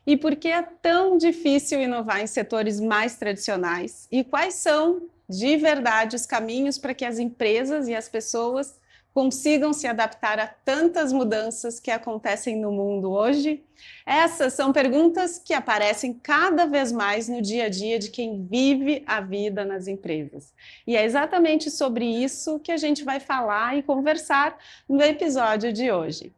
E por que é tão difícil inovar em setores mais tradicionais? E quais são, de verdade, os caminhos para que as empresas e as pessoas consigam se adaptar a tantas mudanças que acontecem no mundo hoje? Essas são perguntas que aparecem cada vez mais no dia a dia de quem vive a vida nas empresas. E é exatamente sobre isso que a gente vai falar e conversar no episódio de hoje.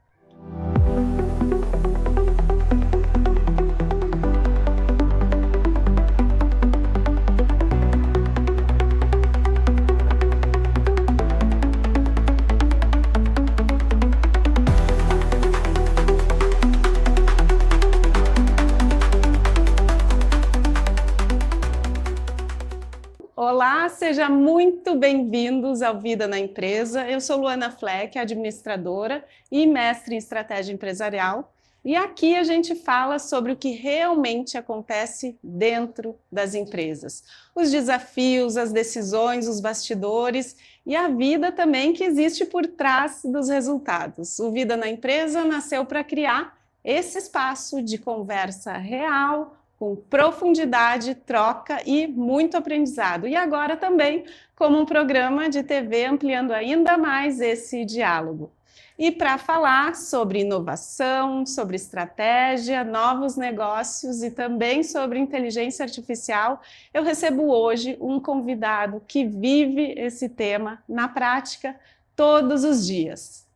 Olá, sejam muito bem-vindos ao Vida na Empresa. Eu sou Luana Fleck, administradora e mestre em estratégia empresarial. E aqui a gente fala sobre o que realmente acontece dentro das empresas. Os desafios, as decisões, os bastidores e a vida também que existe por trás dos resultados. O Vida na Empresa nasceu para criar esse espaço de conversa real, com profundidade, troca e muito aprendizado. E agora também como um programa de TV ampliando ainda mais esse diálogo. E para falar sobre inovação, sobre estratégia, novos negócios e também sobre inteligência artificial, eu recebo hoje um convidado que vive esse tema na prática todos os dias.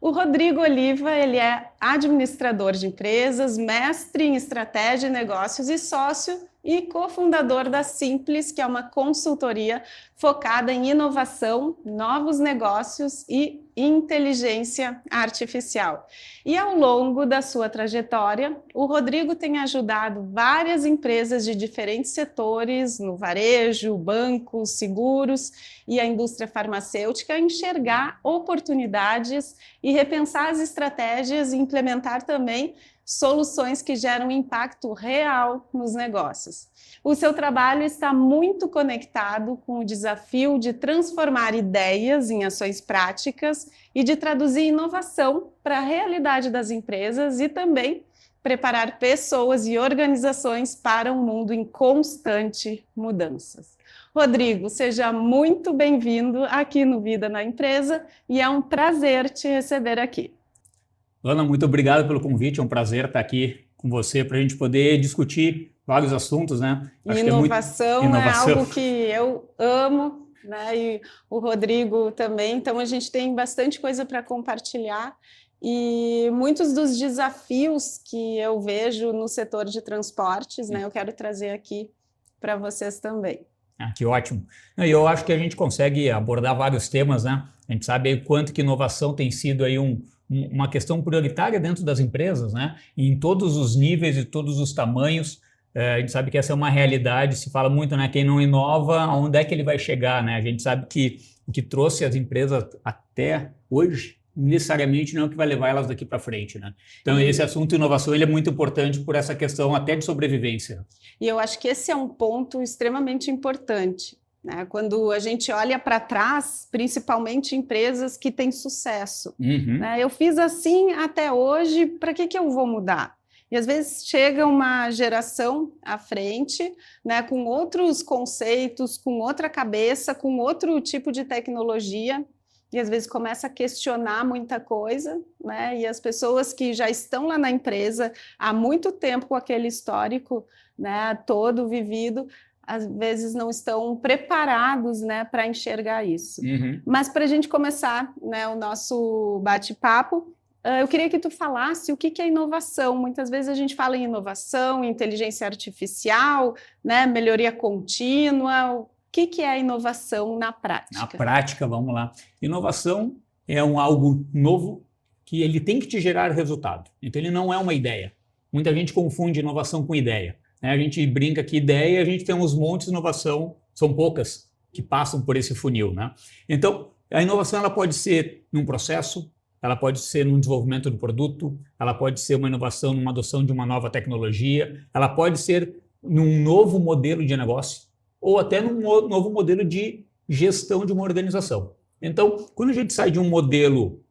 O Rodrigo Oliva, ele é administrador de empresas, mestre em estratégia e negócios e sócio e cofundador da Simples, que é uma consultoria focada em inovação, novos negócios e inteligência artificial. E ao longo da sua trajetória, o Rodrigo tem ajudado várias empresas de diferentes setores, no varejo, bancos, seguros e a indústria farmacêutica, a enxergar oportunidades e repensar as estratégias e implementar também soluções que geram impacto real nos negócios. O seu trabalho está muito conectado com o desafio de transformar ideias em ações práticas e de traduzir inovação para a realidade das empresas e também preparar pessoas e organizações para um mundo em constante mudanças. Rodrigo, seja muito bem-vindo aqui no Vida na Empresa e é um prazer te receber aqui. Ana, muito obrigado pelo convite, é um prazer estar aqui com você para a gente poder discutir vários assuntos, né? Inovação é algo que eu amo, né? E o Rodrigo também, então a gente tem bastante coisa para compartilhar e muitos dos desafios que eu vejo no setor de transportes, né? Eu quero trazer aqui para vocês também. Que ótimo. Eu acho que a gente consegue abordar vários temas, né? A gente sabe aí quanto que inovação tem sido aí uma questão prioritária dentro das empresas, né? E em todos os níveis e todos os tamanhos. A gente sabe que essa é uma realidade, se fala muito, né? Quem não inova, onde é que ele vai chegar, né? A gente sabe que o que trouxe as empresas até hoje, necessariamente não é o que vai levar elas daqui para frente, né? Então, esse assunto de inovação ele é muito importante por essa questão até de sobrevivência. E eu acho que esse é um ponto extremamente importante, né? Quando a gente olha para trás, principalmente empresas que têm sucesso. Né? Eu fiz assim até hoje, para que eu vou mudar? E às vezes chega uma geração à frente, né, com outros conceitos, com outra cabeça, com outro tipo de tecnologia, e às vezes começa a questionar muita coisa, né? E as pessoas que já estão lá na empresa há muito tempo com aquele histórico, né, todo vivido, às vezes não estão preparados, né, para enxergar isso. Mas para a gente começar, né, o nosso bate-papo, eu queria que tu falasse o que é inovação. Muitas vezes a gente fala em inovação, inteligência artificial, né, melhoria contínua. O que é a inovação na prática? Na prática, vamos lá. Inovação é algo novo que ele tem que te gerar resultado. Então ele não é uma ideia. Muita gente confunde inovação com ideia. A gente brinca que ideia, a gente tem uns montes de inovação, são poucas que passam por esse funil, né? Então, a inovação ela pode ser num processo, ela pode ser no desenvolvimento do produto, ela pode ser uma inovação numa adoção de uma nova tecnologia, ela pode ser num novo modelo de negócio ou até num novo modelo de gestão de uma organização. Então, quando a gente sai de um modelo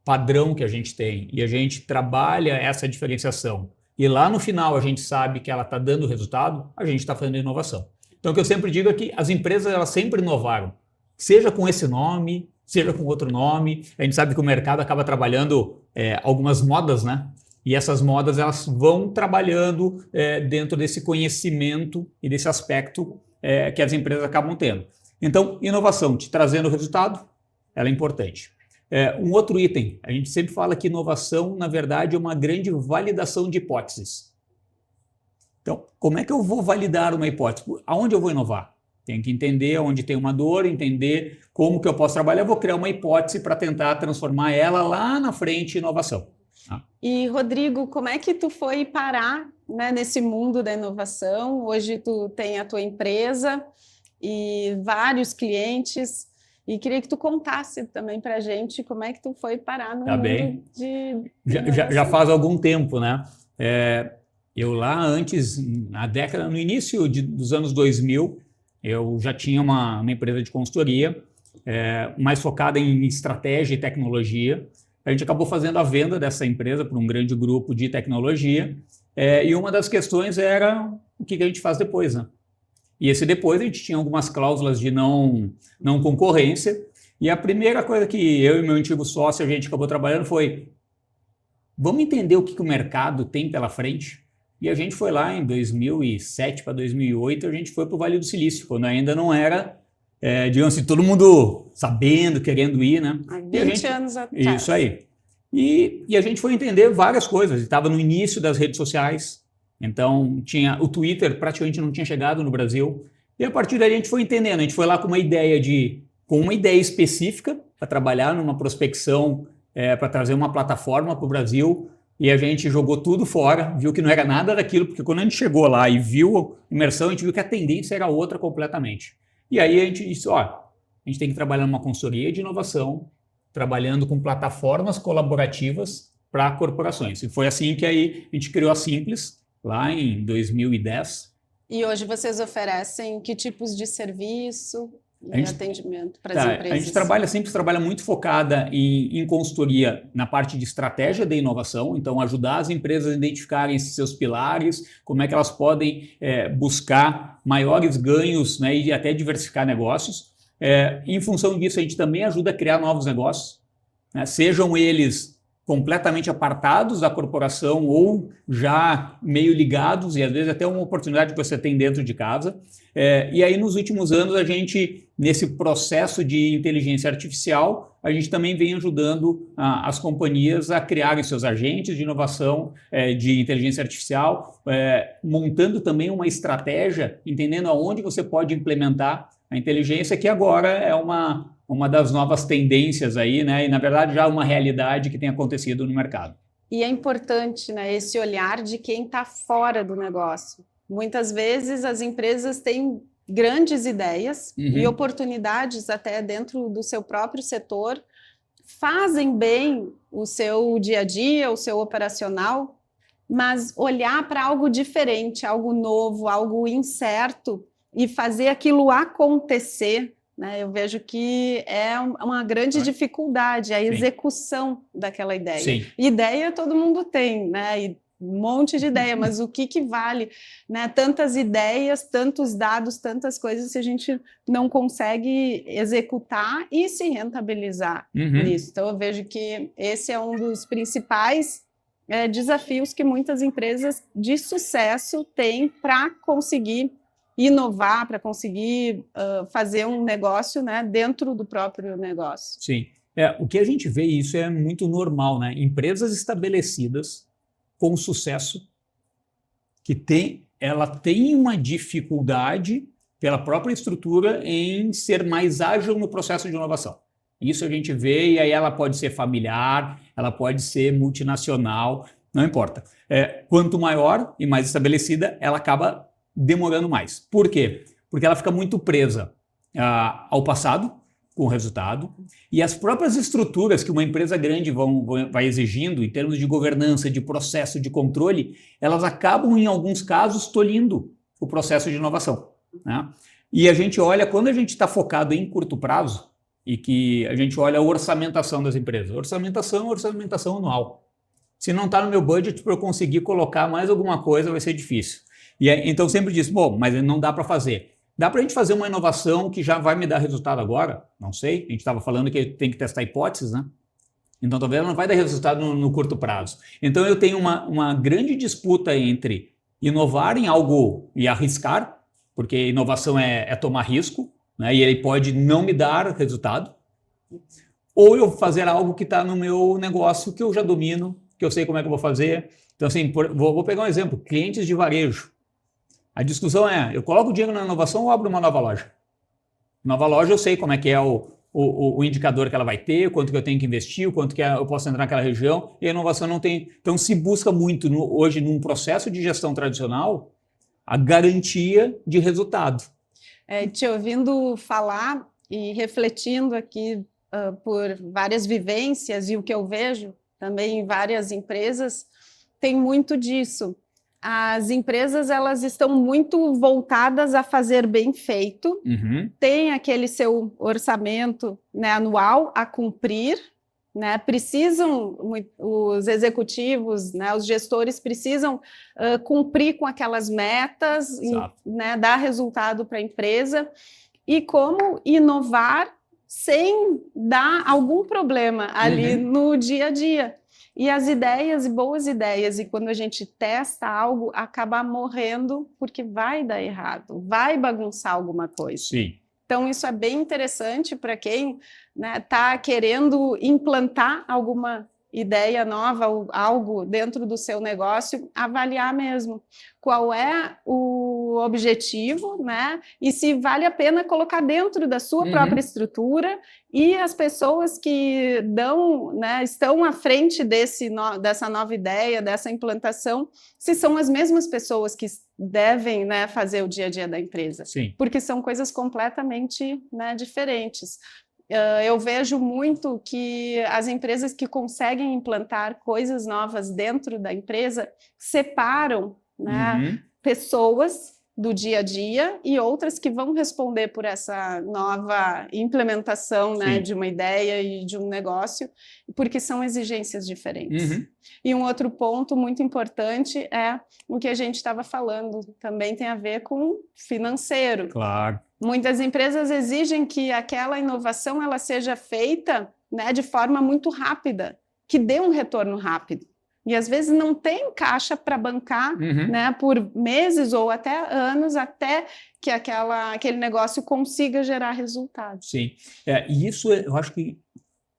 padrão que a gente tem e a gente trabalha essa diferenciação e lá no final a gente sabe que ela está dando resultado, a gente está fazendo inovação. Então o que eu sempre digo é que as empresas elas sempre inovaram, seja com esse nome, seja com outro nome. A gente sabe que o mercado acaba trabalhando algumas modas, né? E essas modas elas vão trabalhando dentro desse conhecimento e desse aspecto que as empresas acabam tendo. Então, inovação te trazendo resultado, ela é importante. Um outro item, a gente sempre fala que inovação, na verdade, é uma grande validação de hipóteses. Então, como é que eu vou validar uma hipótese? Aonde eu vou inovar? Tenho que entender onde tem uma dor, entender como que eu posso trabalhar. Eu vou criar uma hipótese para tentar transformar ela lá na frente em inovação. E, Rodrigo, como é que tu foi parar, né, nesse mundo da inovação? Hoje tu tem a tua empresa e vários clientes. E queria que tu contasse também para a gente como é que tu foi parar no mundo de já faz algum tempo, né? Eu lá antes, no início dos anos 2000, eu já tinha uma empresa de consultoria, mais focada em estratégia e tecnologia. A gente acabou fazendo a venda dessa empresa para um grande grupo de tecnologia, e uma das questões era o que a gente faz depois, né? E esse depois a gente tinha algumas cláusulas de não concorrência, e a primeira coisa que eu e meu antigo sócio a gente acabou trabalhando foi: vamos entender o que o mercado tem pela frente. E a gente foi lá em 2007 para 2008, a gente foi para o Vale do Silício, quando ainda não era, digamos assim, todo mundo sabendo, querendo ir, né? Há 20 anos atrás. Isso aí. E a gente foi entender várias coisas. Estava no início das redes sociais, então tinha o Twitter, praticamente não tinha chegado no Brasil. E a partir daí a gente foi entendendo. A gente foi lá com uma ideia específica para trabalhar numa prospecção, para trazer uma plataforma para o Brasil. E a gente jogou tudo fora, viu que não era nada daquilo, porque quando a gente chegou lá e viu a imersão, a gente viu que a tendência era outra completamente. E aí a gente disse, a gente tem que trabalhar numa consultoria de inovação, trabalhando com plataformas colaborativas para corporações. E foi assim que aí a gente criou a Simples, lá em 2010. E hoje vocês oferecem que tipos de serviço e atendimento para as empresas? A gente sempre trabalha muito focada em consultoria na parte de estratégia de inovação, então ajudar as empresas a identificarem seus pilares, como é que elas podem buscar maiores ganhos, né, e até diversificar negócios. Em função disso, a gente também ajuda a criar novos negócios, né, sejam eles completamente apartados da corporação ou já meio ligados, e às vezes até uma oportunidade que você tem dentro de casa. E aí nos últimos anos a gente, nesse processo de inteligência artificial, a gente também vem ajudando as companhias a criarem seus agentes de inovação de inteligência artificial, montando também uma estratégia, entendendo aonde você pode implementar a inteligência, que agora é uma das novas tendências aí, né? E na verdade já uma realidade que tem acontecido no mercado. E é importante, né, esse olhar de quem está fora do negócio. Muitas vezes as empresas têm grandes ideias e oportunidades até dentro do seu próprio setor, fazem bem o seu dia a dia, o seu operacional, mas olhar para algo diferente, algo novo, algo incerto e fazer aquilo acontecer, né? Eu vejo que é uma grande dificuldade, a execução daquela ideia. Sim. Ideia todo mundo tem, né? E um monte de ideia, mas o que vale, né? Tantas ideias, tantos dados, tantas coisas, se a gente não consegue executar e se rentabilizar nisso. Então, eu vejo que esse é um dos principais desafios que muitas empresas de sucesso têm para conseguir inovar, para conseguir fazer um negócio, né, dentro do próprio negócio. Sim. O que a gente vê, isso é muito normal, né? Empresas estabelecidas com sucesso, ela tem uma dificuldade pela própria estrutura em ser mais ágil no processo de inovação. Isso a gente vê, e aí ela pode ser familiar, ela pode ser multinacional, não importa. Quanto maior e mais estabelecida, ela acaba demorando mais. Por quê? Porque ela fica muito presa ao passado, com o resultado, e as próprias estruturas que uma empresa grande vai exigindo em termos de governança, de processo, de controle, elas acabam, em alguns casos, tolhindo o processo de inovação, né? E a gente olha, quando a gente está focado em curto prazo, e que a gente olha a orçamentação das empresas, orçamentação anual. Se não está no meu budget, para eu conseguir colocar mais alguma coisa, vai ser difícil. Então, sempre disse, bom, mas não dá para fazer. Dá para a gente fazer uma inovação que já vai me dar resultado agora? Não sei. A gente estava falando que tem que testar hipóteses, né? Então, talvez ela não vai dar resultado no curto prazo. Então, eu tenho uma grande disputa entre inovar em algo e arriscar, porque inovação é tomar risco, né? E ele pode não me dar resultado, ou eu fazer algo que está no meu negócio, que eu já domino, que eu sei como é que eu vou fazer. Então, assim, vou pegar um exemplo, clientes de varejo. A discussão é, eu coloco dinheiro na inovação ou abro uma nova loja? Nova loja eu sei como é que é o indicador que ela vai ter, quanto que eu tenho que investir, o quanto que eu posso entrar naquela região, e a inovação não tem. Então, se busca muito hoje, num processo de gestão tradicional, a garantia de resultado. Te ouvindo falar e refletindo aqui por várias vivências e o que eu vejo também em várias empresas, tem muito disso. As empresas, elas estão muito voltadas a fazer bem feito, tem aquele seu orçamento, né, anual a cumprir, né, precisam, os executivos, né, os gestores precisam cumprir com aquelas metas, e, né, dar resultado para a empresa, e como inovar sem dar algum problema ali no dia a dia. E as ideias, e boas ideias, e quando a gente testa algo, acaba morrendo porque vai dar errado, vai bagunçar alguma coisa. Sim. Então, isso é bem interessante para quem está querendo implantar alguma ideia nova, algo dentro do seu negócio, avaliar mesmo qual é o objetivo, né? E se vale a pena colocar dentro da sua própria estrutura, e as pessoas que dão, né, estão à frente dessa nova ideia, dessa implantação, se são as mesmas pessoas que devem, né, fazer o dia a dia da empresa. Sim. Porque são coisas completamente, né, diferentes. Eu vejo muito que as empresas que conseguem implantar coisas novas dentro da empresa separam, né, pessoas do dia a dia e outras que vão responder por essa nova implementação, né, de uma ideia e de um negócio, porque são exigências diferentes. E um outro ponto muito importante é o que a gente estava falando, também tem a ver com financeiro. Claro. Muitas empresas exigem que aquela inovação ela seja feita, né, de forma muito rápida, que dê um retorno rápido. E às vezes não tem caixa para bancar, né, por meses ou até anos, até que aquele negócio consiga gerar resultados. Sim, e isso eu acho que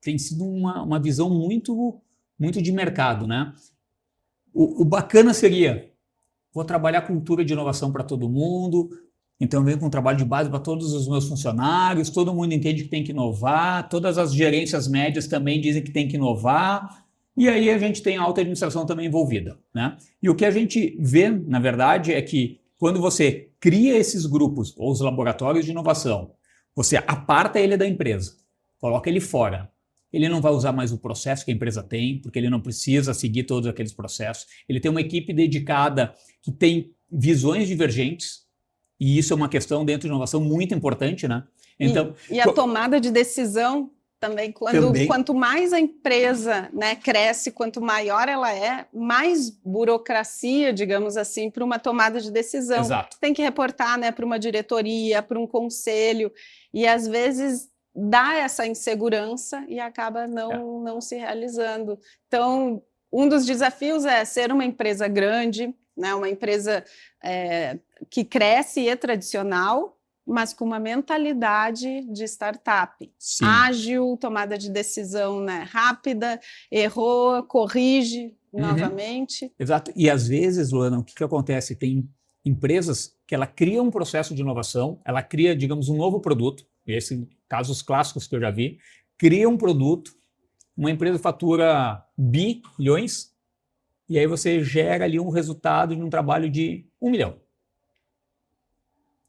tem sido uma visão muito, muito de mercado, né? O bacana seria, vou trabalhar cultura de inovação para todo mundo, então eu venho com um trabalho de base para todos os meus funcionários, todo mundo entende que tem que inovar, todas as gerências médias também dizem que tem que inovar, e aí a gente tem a alta administração também envolvida, né? E o que a gente vê, na verdade, é que quando você cria esses grupos, ou os laboratórios de inovação, você aparta ele da empresa, coloca ele fora. Ele não vai usar mais o processo que a empresa tem, porque ele não precisa seguir todos aqueles processos. Ele tem uma equipe dedicada que tem visões divergentes, e isso é uma questão dentro de inovação muito importante, né? Então, e a tomada de decisão também, quanto mais a empresa, né, cresce, quanto maior ela é, mais burocracia, digamos assim, para uma tomada de decisão. Exato. Tem que reportar, né, para uma diretoria, para um conselho, e às vezes dá essa insegurança e acaba não se realizando. Então, um dos desafios é ser uma empresa grande, né, uma empresa que cresce e é tradicional, mas com uma mentalidade de startup. Sim. Ágil, tomada de decisão, né, rápida, errou, corrige novamente. Exato. E às vezes, Luana, o que acontece? Tem empresas que ela cria um processo de inovação, ela cria, digamos, um novo produto, esses casos clássicos que eu já vi, cria um produto, uma empresa fatura bilhões, e aí você gera ali um resultado de um trabalho de 1 milhão.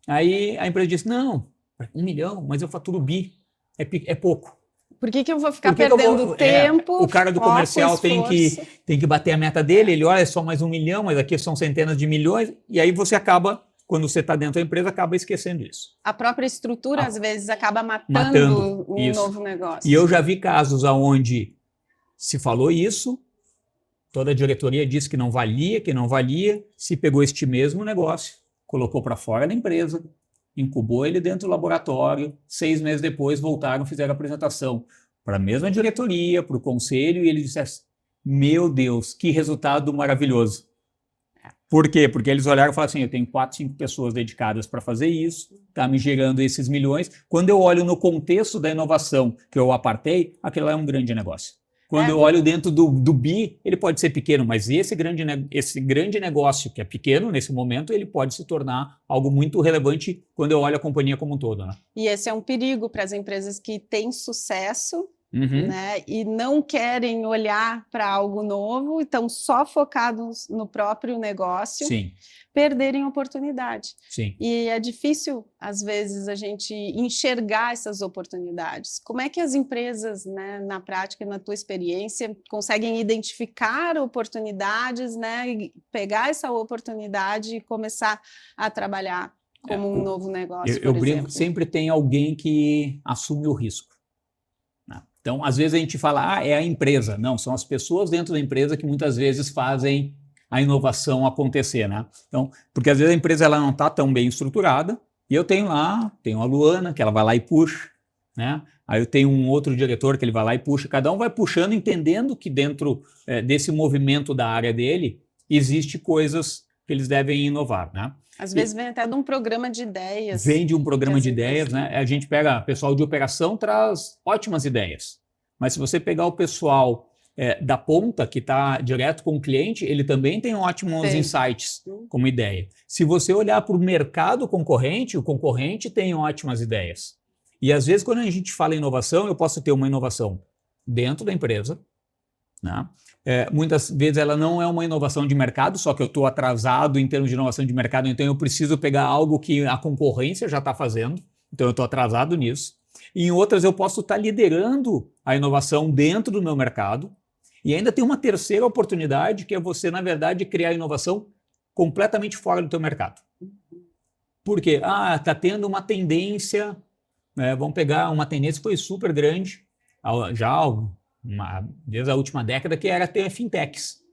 Aí a empresa diz, não, 1 milhão, mas eu faturo bi, é pouco. Por que eu vou ficar perdendo tempo? O cara do comercial tem que bater a meta dele, ele olha, é só mais 1 milhão, mas aqui são centenas de milhões, e aí você acaba, quando você está dentro da empresa, acaba esquecendo isso. A própria estrutura, às vezes, acaba matando um novo negócio. E eu já vi casos onde se falou isso, Toda a diretoria disse que não valia, se pegou este mesmo negócio, colocou para fora da empresa, incubou ele dentro do laboratório, 6 meses depois voltaram, fizeram a apresentação para a mesma diretoria, para o conselho, e ele disse assim, meu Deus, que resultado maravilhoso. Por quê? Porque eles olharam e falaram assim, eu tenho 4, 5 pessoas dedicadas para fazer isso, está me gerando esses milhões. Quando eu olho no contexto da inovação que eu apartei, aquilo é um grande negócio. Quando eu olho dentro do BI, ele pode ser pequeno, mas esse grande negócio que é pequeno nesse momento, ele pode se tornar algo muito relevante quando eu olho a companhia como um todo, né? E esse é um perigo para as empresas que têm sucesso, né, e não querem olhar para algo novo, estão só focados no próprio negócio, Sim. Perderem oportunidade. Sim. E é difícil, às vezes, a gente enxergar essas oportunidades. Como é que as empresas, né, na prática, na tua experiência, conseguem identificar oportunidades, né, e pegar essa oportunidade e começar a trabalhar como um novo negócio, eu brinco que sempre tem alguém que assume o risco. Então, às vezes a gente fala, é a empresa. Não, são as pessoas dentro da empresa que muitas vezes fazem a inovação acontecer, né? Então, porque às vezes a empresa ela não está tão bem estruturada, e eu tenho a Luana, que ela vai lá e puxa, né? Aí eu tenho um outro diretor que ele vai lá e puxa, cada um vai puxando, entendendo que dentro desse movimento da área dele, existe coisas que eles devem inovar, né? Às vezes vem até de um programa de ideias. Vem de um programa de ideias, né? A gente pega, o pessoal de operação traz ótimas ideias, mas se você pegar o pessoal da ponta, que está direto com o cliente, ele também tem ótimos insights como ideia. Se você olhar para o mercado concorrente, o concorrente tem ótimas ideias. E às vezes quando a gente fala em inovação, eu posso ter uma inovação dentro da empresa, né? Muitas vezes ela não é uma inovação de mercado, só que eu estou atrasado em termos de inovação de mercado, então eu preciso pegar algo que a concorrência já está fazendo, então eu estou atrasado nisso. E em outras eu posso estar liderando a inovação dentro do meu mercado, e ainda tem uma terceira oportunidade, que é você, na verdade, criar inovação completamente fora do teu mercado. Por quê? Está tendo uma tendência, vamos pegar uma tendência que foi super grande, já desde a última década, que era ter fintechs.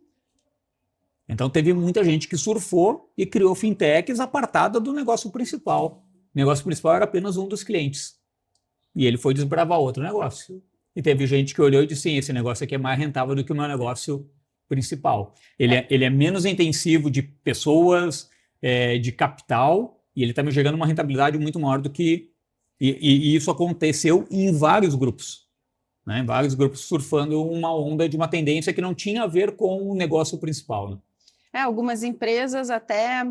Então teve muita gente que surfou e criou fintechs apartada do negócio principal. O negócio principal era apenas um dos clientes. E ele foi desbravar outro negócio. E teve gente que olhou e disse, sim, esse negócio aqui é mais rentável do que o meu negócio principal. Ele é menos intensivo de pessoas, de capital, e ele está me gerando uma rentabilidade muito maior do que... E isso aconteceu em vários grupos. Né? Vários grupos surfando uma onda de uma tendência que não tinha a ver com o negócio principal. Né? Algumas empresas até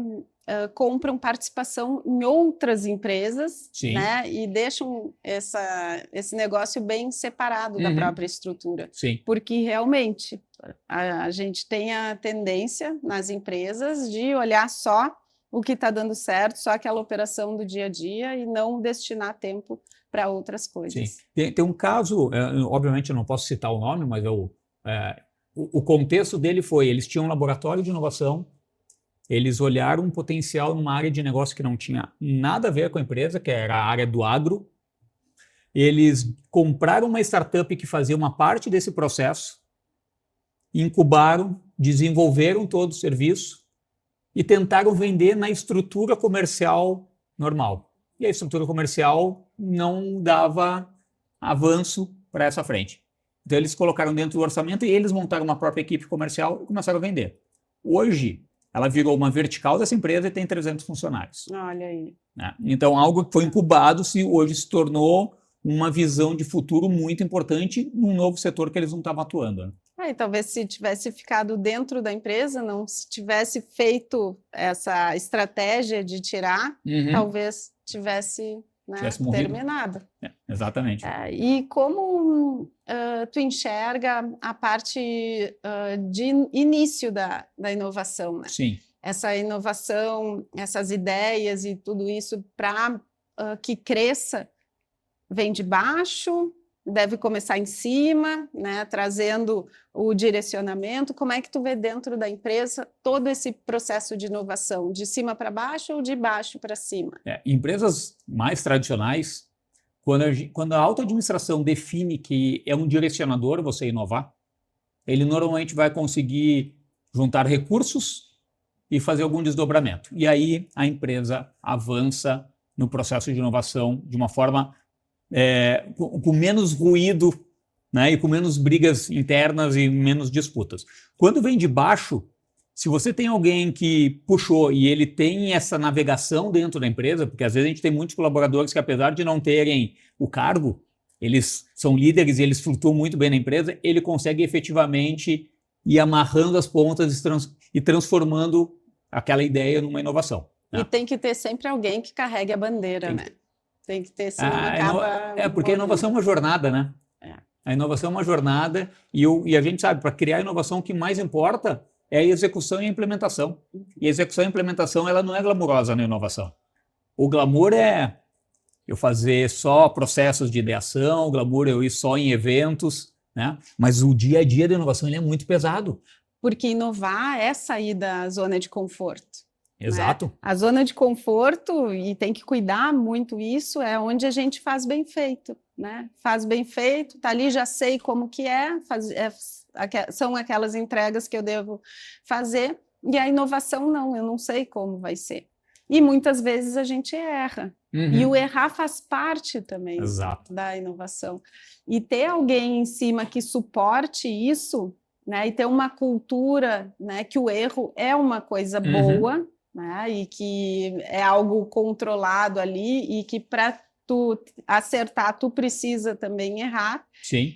compram participação em outras empresas, né? E deixam esse negócio bem separado da própria estrutura. Sim. Porque realmente a gente tem a tendência nas empresas de olhar só o que está dando certo, só aquela operação do dia a dia e não destinar tempo para outras coisas. Sim. Tem um caso, obviamente eu não posso citar o nome, mas o contexto dele foi, eles tinham um laboratório de inovação, eles olharam um potencial numa área de negócio que não tinha nada a ver com a empresa, que era a área do agro. Eles compraram uma startup que fazia uma parte desse processo, incubaram, desenvolveram todo o serviço e tentaram vender na estrutura comercial normal. E a estrutura comercial não dava avanço para essa frente. Então eles colocaram dentro do orçamento e eles montaram uma própria equipe comercial e começaram a vender. Hoje, ela virou uma vertical dessa empresa e tem 300 funcionários. Olha aí. Né? Então, algo que foi incubado hoje se tornou uma visão de futuro muito importante num novo setor que eles não estavam atuando. Né? E talvez se tivesse ficado dentro da empresa, não se tivesse feito essa estratégia de tirar, talvez tivesse terminado. Exatamente. E como tu enxerga a parte de início da inovação? Né? Sim. Essa inovação, essas ideias e tudo isso para que cresça, vem de baixo, deve começar em cima, né, trazendo o direcionamento. Como é que tu vê dentro da empresa todo esse processo de inovação, de cima para baixo ou de baixo para cima? Empresas mais tradicionais, quando a auto-administração define que é um direcionador você inovar, ele normalmente vai conseguir juntar recursos e fazer algum desdobramento. E aí a empresa avança no processo de inovação de uma forma com menos ruído, né, e com menos brigas internas e menos disputas. Quando vem de baixo, se você tem alguém que puxou e ele tem essa navegação dentro da empresa, porque às vezes a gente tem muitos colaboradores que, apesar de não terem o cargo, eles são líderes e eles flutuam muito bem na empresa, ele consegue efetivamente ir amarrando as pontas e transformando aquela ideia numa inovação. Né? E tem que ter sempre alguém que carregue a bandeira, né? Tem que ter, senão porque a inovação é uma jornada, né? A inovação é uma jornada e a gente sabe, para criar a inovação, o que mais importa é a execução e a implementação. E a execução e a implementação, ela não é glamurosa na inovação. O glamour é eu fazer só processos de ideação, o glamour é eu ir só em eventos, né? Mas o dia a dia da inovação ele é muito pesado. Porque inovar é sair da zona de conforto. Exato. Né? A zona de conforto, e tem que cuidar muito isso, é onde a gente faz bem feito. Né? Faz bem feito, tá ali, já sei como que são aquelas entregas que eu devo fazer, e a inovação não, eu não sei como vai ser. E muitas vezes a gente erra, e o errar faz parte também da inovação. E ter alguém em cima que suporte isso, né, e ter uma cultura, né, que o erro é uma coisa boa, né, e que é algo controlado ali, e que para tu acertar, tu precisa também errar. Sim.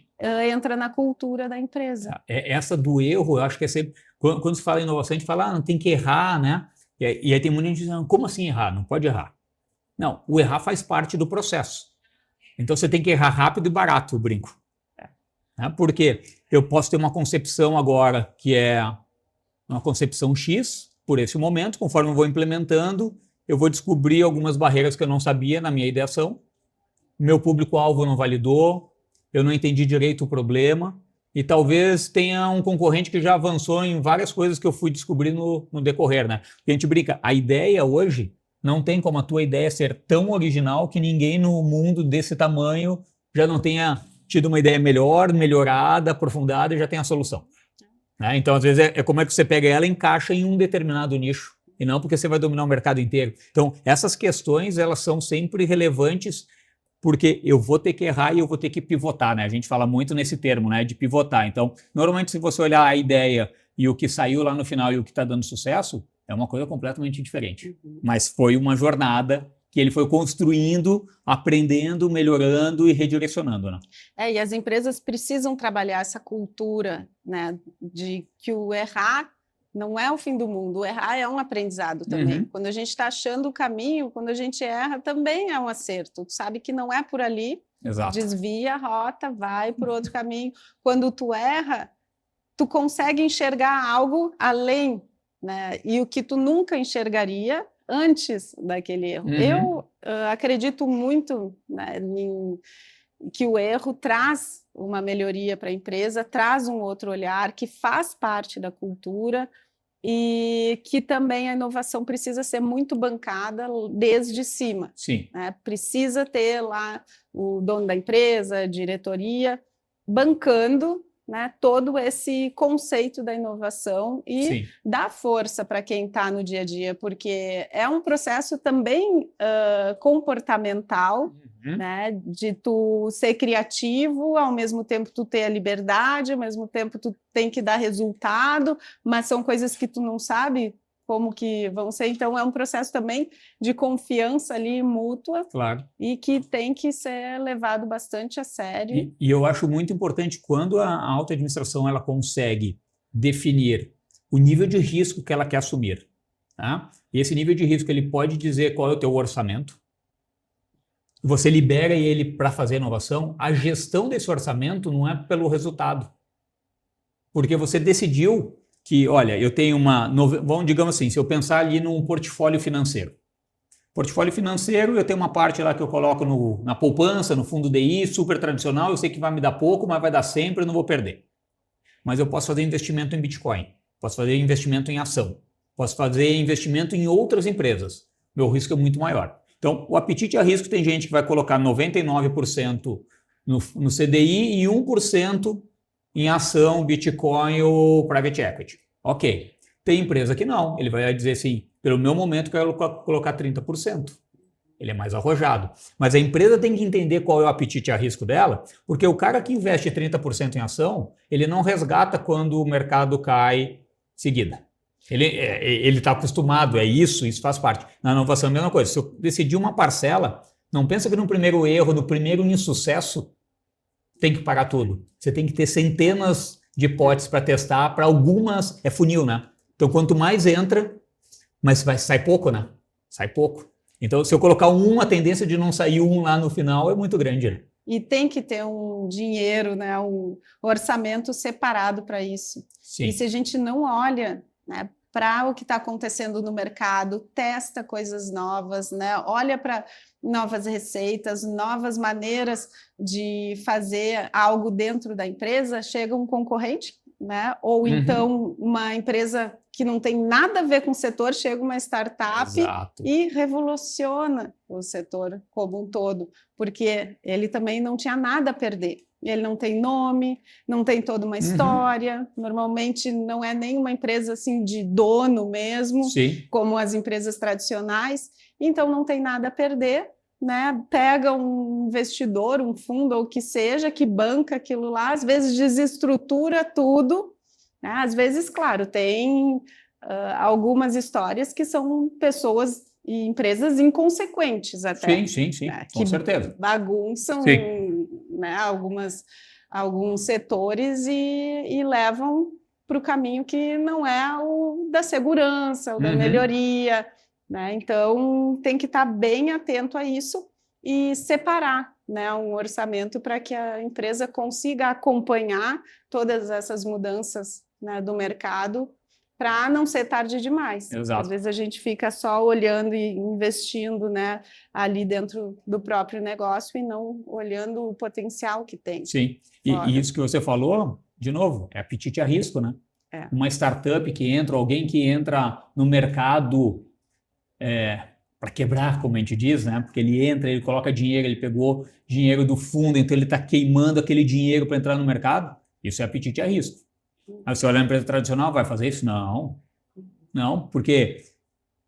Entra na cultura da empresa. Essa do erro, eu acho que é sempre... Quando se fala em inovação, a gente fala, não tem que errar, né? E aí tem muita gente dizendo, como assim errar? Não pode errar. Não, o errar faz parte do processo. Então você tem que errar rápido e barato, eu brinco. Né? Porque eu posso ter uma concepção agora que é uma concepção X, por esse momento, conforme eu vou implementando, eu vou descobrir algumas barreiras que eu não sabia na minha ideação, meu público-alvo não validou, eu não entendi direito o problema, e talvez tenha um concorrente que já avançou em várias coisas que eu fui descobrir no decorrer, né? Porque a gente brinca, a ideia hoje não tem como a tua ideia ser tão original que ninguém no mundo desse tamanho já não tenha tido uma ideia melhor, melhorada, aprofundada e já tem a solução. Né? Então, às vezes, é como é que você pega ela e encaixa em um determinado nicho, e não porque você vai dominar o mercado inteiro. Então, essas questões, elas são sempre relevantes, porque eu vou ter que errar e eu vou ter que pivotar, né? A gente fala muito nesse termo, né, de pivotar. Então, normalmente, se você olhar a ideia e o que saiu lá no final e o que está dando sucesso, é uma coisa completamente diferente. Mas foi uma jornada que ele foi construindo, aprendendo, melhorando e redirecionando, né? E as empresas precisam trabalhar essa cultura, né, de que o errar não é o fim do mundo, o errar é um aprendizado também. Quando a gente está achando o caminho, quando a gente erra, também é um acerto. Tu sabe que não é por ali, desvia a rota, vai por outro caminho. Quando tu erra, tu consegue enxergar algo além, né? E o que tu nunca enxergaria antes daquele erro. Eu acredito muito, né, que o erro traz uma melhoria para a empresa, traz um outro olhar, que faz parte da cultura e que também a inovação precisa ser muito bancada desde cima. Sim. Né? Precisa ter lá o dono da empresa, a diretoria, bancando, né, todo esse conceito da inovação e dar força para quem está no dia a dia, porque é um processo também comportamental, né, de tu ser criativo, ao mesmo tempo tu ter a liberdade, ao mesmo tempo tu tem que dar resultado, mas são coisas que tu não sabe como que vão ser, então é um processo também de confiança ali mútua, e que tem que ser levado bastante a sério. E eu acho muito importante quando a alta administração ela consegue definir o nível de risco que ela quer assumir. Tá? E esse nível de risco ele pode dizer qual é o teu orçamento, você libera ele para fazer inovação, a gestão desse orçamento não é pelo resultado. Porque você decidiu que, olha, eu tenho vamos, digamos assim, se eu pensar ali num portfólio financeiro. Portfólio financeiro, eu tenho uma parte lá que eu coloco na poupança, no fundo DI, super tradicional, eu sei que vai me dar pouco, mas vai dar sempre, eu não vou perder. Mas eu posso fazer investimento em Bitcoin, posso fazer investimento em ação, posso fazer investimento em outras empresas. Meu risco é muito maior. Então, o apetite a risco tem gente que vai colocar 99% no CDI e 1% em ação, Bitcoin ou Private Equity. Ok. Tem empresa que não. Ele vai dizer assim, pelo meu momento, eu quero colocar 30%. Ele é mais arrojado. Mas a empresa tem que entender qual é o apetite a risco dela, porque o cara que investe 30% em ação, ele não resgata quando o mercado cai seguida. Ele está acostumado, isso faz parte. Na inovação é a mesma coisa. Se eu decidir uma parcela, não pensa que no primeiro erro, no primeiro insucesso, tem que parar tudo. Você tem que ter centenas de hipóteses para testar, para algumas é funil, né? Então quanto mais entra, mas sai pouco, né? Sai pouco. Então se eu colocar a tendência de não sair lá no final é muito grande. Né? E tem que ter um dinheiro, né, um orçamento separado para isso. Sim. E se a gente não olha, né, para o que está acontecendo no mercado, testa coisas novas, né, olha para novas receitas, novas maneiras de fazer algo dentro da empresa, chega um concorrente, né, ou então uma empresa que não tem nada a ver com o setor, chega uma startup e revoluciona o setor como um todo, porque ele também não tinha nada a perder. Ele não tem nome, não tem toda uma história, normalmente não é nenhuma empresa assim de dono mesmo, como as empresas tradicionais, então não tem nada a perder, né? Pega um investidor, um fundo ou o que seja, que banca aquilo lá, às vezes desestrutura tudo, né? Às vezes, claro, tem algumas histórias que são pessoas e empresas inconsequentes até. Sim, né? Com certeza. Bagunçam, né, alguns setores e levam para o caminho que não é o da segurança, o da melhoria, né? Então tem que estar bem atento a isso e separar, né, um orçamento para que a empresa consiga acompanhar todas essas mudanças, né, do mercado, para não ser tarde demais. Exato. Às vezes a gente fica só olhando e investindo, né, ali dentro do próprio negócio e não olhando o potencial que tem. Sim, e isso que você falou, de novo, é apetite a risco, né? Uma startup que entra, alguém que entra no mercado para quebrar, como a gente diz, né? Porque ele entra, ele coloca dinheiro, ele pegou dinheiro do fundo, então ele está queimando aquele dinheiro para entrar no mercado. Isso é apetite a risco. Aí você olha a empresa tradicional, vai fazer isso? Não, porque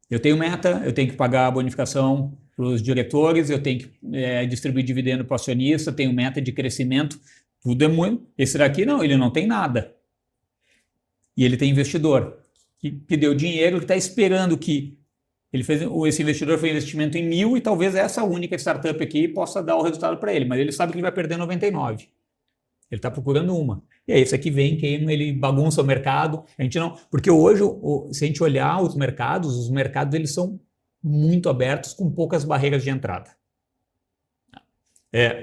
eu tenho meta, eu tenho que pagar a bonificação para os diretores, eu tenho que distribuir dividendo para o acionista, tenho meta de crescimento, tudo é muito. Esse daqui não, ele não tem nada. E ele tem investidor que deu dinheiro, que está esperando que esse investidor fez investimento em 1.000 e talvez essa única startup aqui possa dar o resultado para ele, mas ele sabe que ele vai perder 99. Ele está procurando uma. E aí, esse aqui vem, queima, ele bagunça o mercado. A gente não... Porque hoje, se a gente olhar os mercados eles são muito abertos, com poucas barreiras de entrada.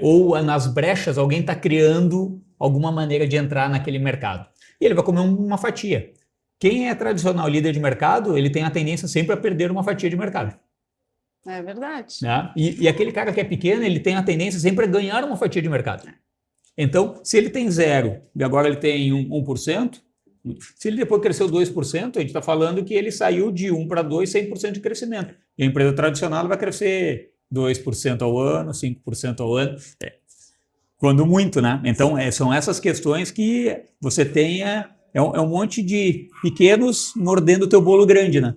Ou nas brechas, alguém está criando alguma maneira de entrar naquele mercado. E ele vai comer uma fatia. Quem é tradicional líder de mercado, ele tem a tendência sempre a perder uma fatia de mercado. É verdade. Né? E aquele cara que é pequeno, ele tem a tendência sempre a ganhar uma fatia de mercado. Então, se ele tem 0 e agora ele tem 1%, se ele depois cresceu 2%, a gente está falando que ele saiu de 1 para 2, 100% de crescimento. E a empresa tradicional vai crescer 2% ao ano, 5% ao ano, quando muito, né? Então, são essas questões que você tenha... É um monte de pequenos mordendo o teu bolo grande, né?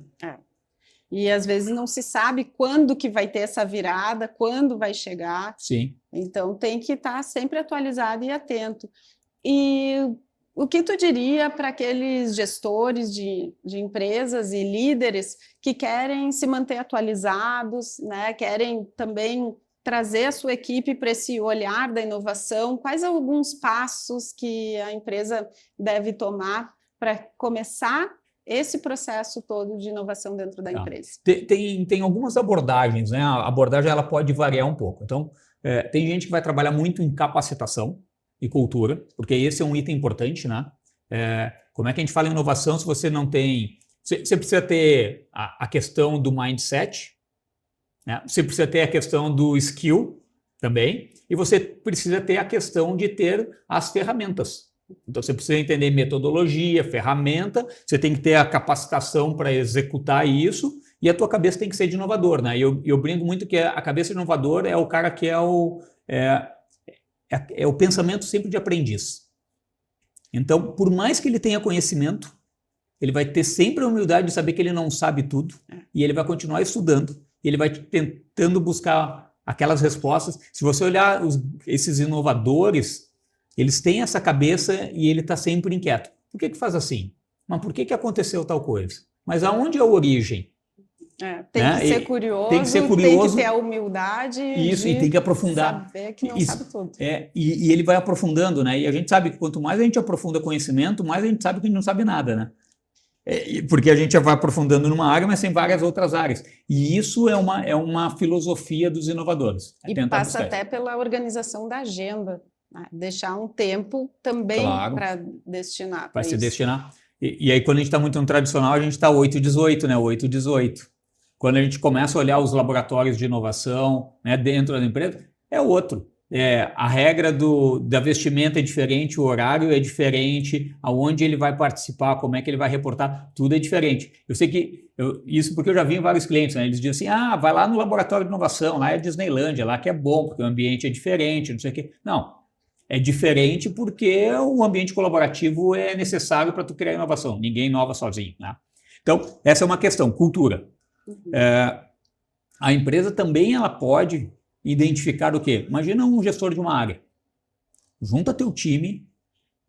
E às vezes não se sabe quando que vai ter essa virada, quando vai chegar. Sim. Então tem que estar sempre atualizado e atento. E o que tu diria para aqueles gestores de empresas e líderes que querem se manter atualizados, né? Querem também trazer a sua equipe para esse olhar da inovação? Quais alguns passos que a empresa deve tomar para começar esse processo todo de inovação dentro da empresa? Tem algumas abordagens, né? A abordagem ela pode variar um pouco. Então, tem gente que vai trabalhar muito em capacitação e cultura, porque esse é um item importante, né? Como é que a gente fala em inovação se você não tem... Você precisa ter a questão do mindset, né? Você precisa ter a questão do skill também, e você precisa ter a questão de ter as ferramentas. Então, você precisa entender metodologia, ferramenta, você tem que ter a capacitação para executar isso, e a tua cabeça tem que ser de inovador, né? Eu brinco muito que a cabeça de inovador é o cara que é o pensamento sempre de aprendiz. Então, por mais que ele tenha conhecimento, ele vai ter sempre a humildade de saber que ele não sabe tudo e ele vai continuar estudando e ele vai tentando buscar aquelas respostas. Se você olhar esses inovadores, eles têm essa cabeça e ele está sempre inquieto. Por que faz assim? Mas por que aconteceu tal coisa? Mas aonde é a origem? Tem que ser curioso, tem que ter a humildade isso, e tem que aprofundar. Saber que não sabe tudo. E ele vai aprofundando, né? E a gente sabe que quanto mais a gente aprofunda conhecimento, mais a gente sabe que a gente não sabe nada, né? Porque a gente vai aprofundando numa área, mas tem várias outras áreas. E isso é uma filosofia dos inovadores. E passa até pela organização da agenda. Né? Deixar um tempo também para destinar. Para se destinar. E aí, quando a gente está muito no tradicional, a gente está 8-18, né? 8-18. Quando a gente começa a olhar os laboratórios de inovação, né, dentro da empresa, é outro. A regra da vestimenta é diferente, o horário é diferente, aonde ele vai participar, como é que ele vai reportar, tudo é diferente. Eu sei que, isso porque eu já vi em vários clientes, né, eles dizem assim, vai lá no laboratório de inovação, lá é Disneylândia, lá que é bom, porque o ambiente é diferente, não sei o quê. Não, é diferente porque o ambiente colaborativo é necessário para tu criar inovação, ninguém inova sozinho. Né? Então, essa é uma questão, cultura. A empresa também ela pode identificar o quê? Imagina um gestor de uma área. Junta teu time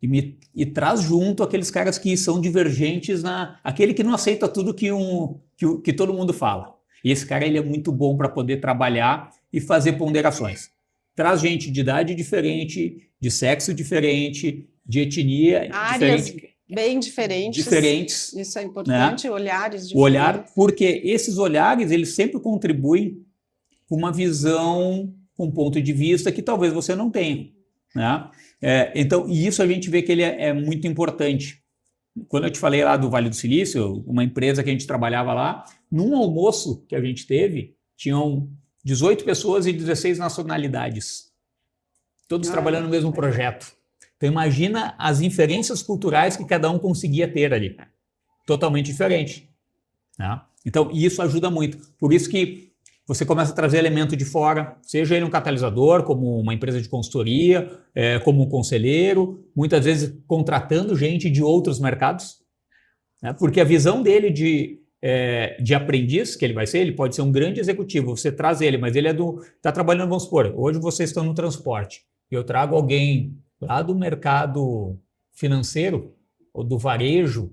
e traz junto aqueles caras que são divergentes, aquele que não aceita tudo que todo mundo fala. E esse cara ele é muito bom para poder trabalhar e fazer ponderações. Traz gente de idade diferente, de sexo diferente, de etnia diferente. Bem diferentes. Isso é importante, né? Olhares diferentes. Olhar, porque esses olhares, eles sempre contribuem com uma visão, com um ponto de vista que talvez você não tenha. Né? Então, e isso a gente vê que ele é muito importante. Quando eu te falei lá do Vale do Silício, uma empresa que a gente trabalhava lá, num almoço que a gente teve, tinham 18 pessoas e 16 nacionalidades. Todos trabalhando no mesmo projeto. Então, imagina as inferências culturais que cada um conseguia ter ali. Totalmente diferente. Né? Então, isso ajuda muito. Por isso que você começa a trazer elemento de fora, seja ele um catalisador, como uma empresa de consultoria, como um conselheiro, muitas vezes contratando gente de outros mercados. Né? Porque a visão dele de aprendiz, que ele vai ser, ele pode ser um grande executivo, você traz ele, mas ele está trabalhando, vamos supor, hoje vocês estão no transporte, e eu trago alguém lá do mercado financeiro ou do varejo,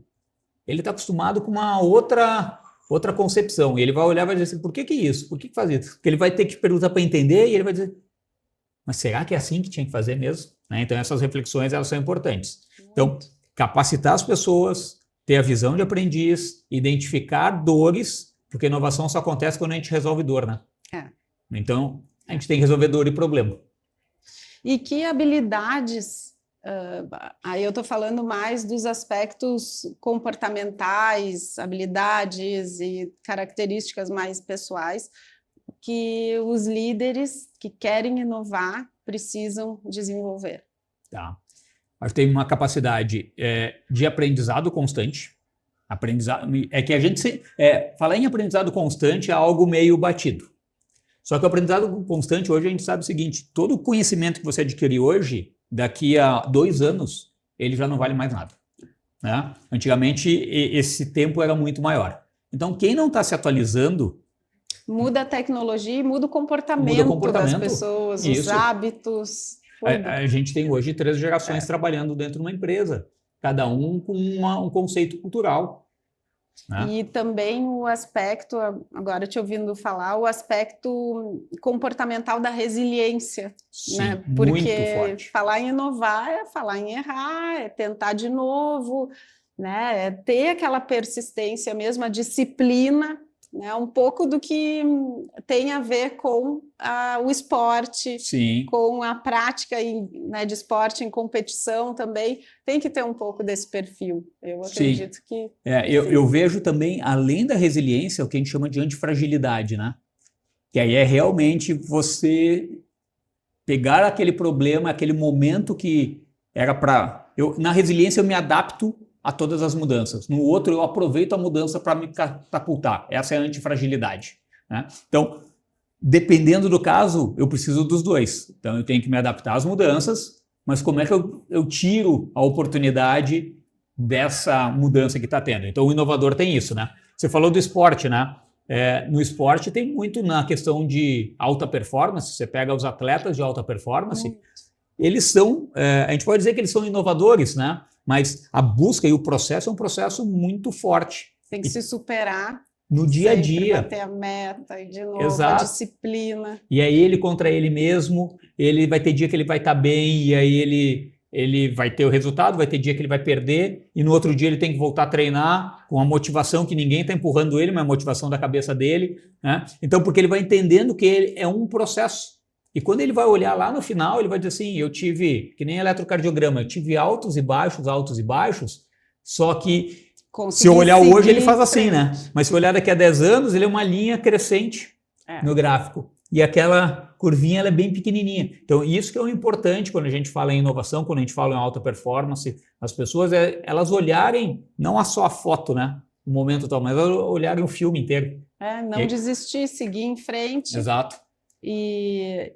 ele está acostumado com uma outra concepção. E ele vai olhar e vai dizer assim, por que é isso? Por que faz isso? Porque ele vai ter que perguntar para entender e ele vai dizer, mas será que é assim que tinha que fazer mesmo? Né? Então essas reflexões elas são importantes. Então, capacitar as pessoas, ter a visão de aprendiz, identificar dores, porque inovação só acontece quando a gente resolve dor, né? Então, a gente tem que resolver dor e problema. E que habilidades, aí eu estou falando mais dos aspectos comportamentais, habilidades e características mais pessoais, que os líderes que querem inovar precisam desenvolver. Tá. Mas tem uma capacidade de aprendizado constante. É que a gente falar em aprendizado constante é algo meio batido. Só que o aprendizado constante, hoje a gente sabe o seguinte, todo o conhecimento que você adquirir hoje, daqui a 2 anos, ele já não vale mais nada. Né? Antigamente, esse tempo era muito maior. Então, quem não está se atualizando... Muda a tecnologia e muda o comportamento das pessoas, os hábitos. A gente tem hoje 3 gerações trabalhando dentro de uma empresa, cada um com um conceito cultural. Né? E também o aspecto, agora te ouvindo falar, o aspecto comportamental da resiliência. Sim, né? Porque muito forte. Falar em inovar é falar em errar, é tentar de novo, né? É ter aquela persistência mesmo, a disciplina, né? Um pouco do que tem a ver com o esporte, Sim. Com a prática né, de esporte em competição também, tem que ter um pouco desse perfil. Eu acredito que... Eu vejo também, além da resiliência, o que a gente chama de antifragilidade, né? Que aí é realmente você pegar aquele problema, aquele momento que era para... Na resiliência eu me adapto a todas as mudanças. No outro, eu aproveito a mudança para me catapultar. Essa é a antifragilidade. Né? Então, dependendo do caso, eu preciso dos dois. Então, eu tenho que me adaptar às mudanças, mas como é que eu tiro a oportunidade dessa mudança que está tendo? Então, o inovador tem isso, né? Você falou do esporte, né? No esporte tem muito na questão de alta performance. Você pega os atletas de alta performance, eles são, a gente pode dizer que eles são inovadores, né? Mas a busca e o processo é um processo muito forte. Tem que se superar no dia a dia. Bater a meta e de novo Exato. a disciplina. E aí ele contra ele mesmo, ele vai ter dia que ele vai estar bem e aí ele vai ter o resultado, vai ter dia que ele vai perder e no outro dia ele tem que voltar a treinar com a motivação que ninguém está empurrando ele, mas a motivação da cabeça dele, né? Então, porque ele vai entendendo que ele é um processo. E quando ele vai olhar lá no final, ele vai dizer assim, eu tive, que nem eletrocardiograma, eu tive altos e baixos, só que se eu olhar hoje ele faz assim, né? Mas se eu olhar daqui a 10 anos, ele é uma linha crescente no gráfico. E aquela curvinha ela é bem pequenininha. Então, isso que é o importante quando a gente fala em inovação, quando a gente fala em alta performance, as pessoas, elas olharem não só a foto, né? O momento tal, mas elas olharem o filme inteiro. Não desistir, seguir em frente. Exato. E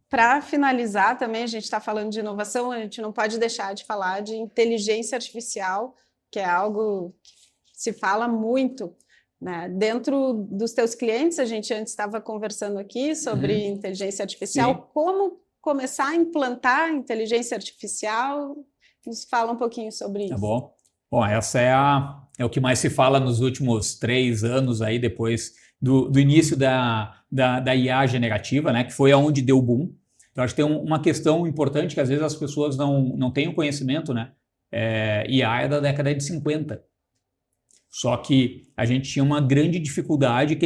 para finalizar também, a gente está falando de inovação, a gente não pode deixar de falar de inteligência artificial, que é algo que se fala muito, né? Dentro dos teus clientes, a gente antes estava conversando aqui sobre inteligência artificial. Sim. Como começar a implantar inteligência artificial? Nos fala um pouquinho sobre isso. Tá bom. Bom, essa é o que mais se fala nos últimos 3 anos aí, depois do início da IA generativa, né? Que foi aonde deu o boom. Então, acho que tem uma questão importante que às vezes as pessoas não têm o conhecimento, né? IA é da década de 50. Só que a gente tinha uma grande dificuldade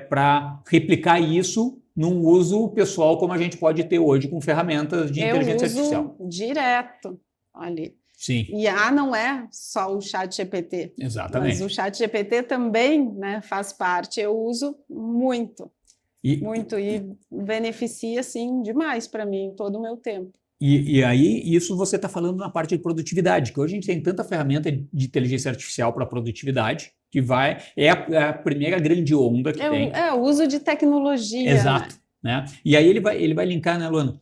para replicar isso num uso pessoal como a gente pode ter hoje com ferramentas de inteligência artificial. Direto, olha. Sim. IA não é só o ChatGPT. Exatamente. Mas o ChatGPT também, né, faz parte. Eu uso muito. E beneficia, sim, demais para mim, todo o meu tempo. E aí, isso você está falando na parte de produtividade, que hoje a gente tem tanta ferramenta de inteligência artificial para produtividade, que é a primeira grande onda que tem. O uso de tecnologia. Exato. Né? E aí ele vai linkar, né, Luana?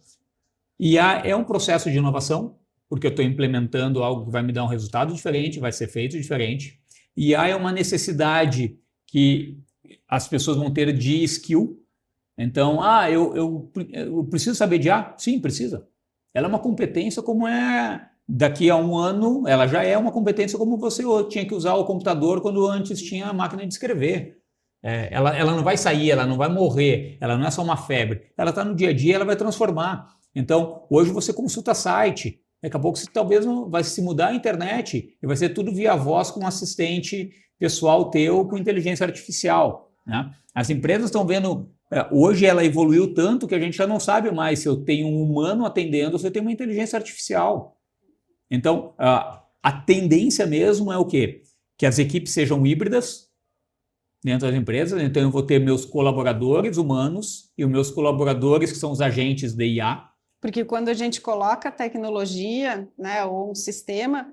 IA é um processo de inovação, porque eu estou implementando algo que vai me dar um resultado diferente, vai ser feito diferente. IA é uma necessidade que as pessoas vão ter de skill. Então, eu preciso saber de IA? Sim, precisa. Ela é uma competência como daqui a 1 ano, ela já é uma competência como você tinha que usar o computador quando antes tinha a máquina de escrever. Ela não vai sair, ela não vai morrer, ela não é só uma febre. Ela está no dia a dia, ela vai transformar. Então, hoje você consulta site, daqui a pouco você talvez vai se mudar a internet e vai ser tudo via voz com um assistente pessoal teu com inteligência artificial. Né? As empresas estão vendo... Hoje ela evoluiu tanto que a gente já não sabe mais se eu tenho um humano atendendo ou se eu tenho uma inteligência artificial. Então, a tendência mesmo é o quê? Que as equipes sejam híbridas dentro das empresas. Então, eu vou ter meus colaboradores humanos e os meus colaboradores que são os agentes de IA. Porque quando a gente coloca tecnologia, né, ou um sistema,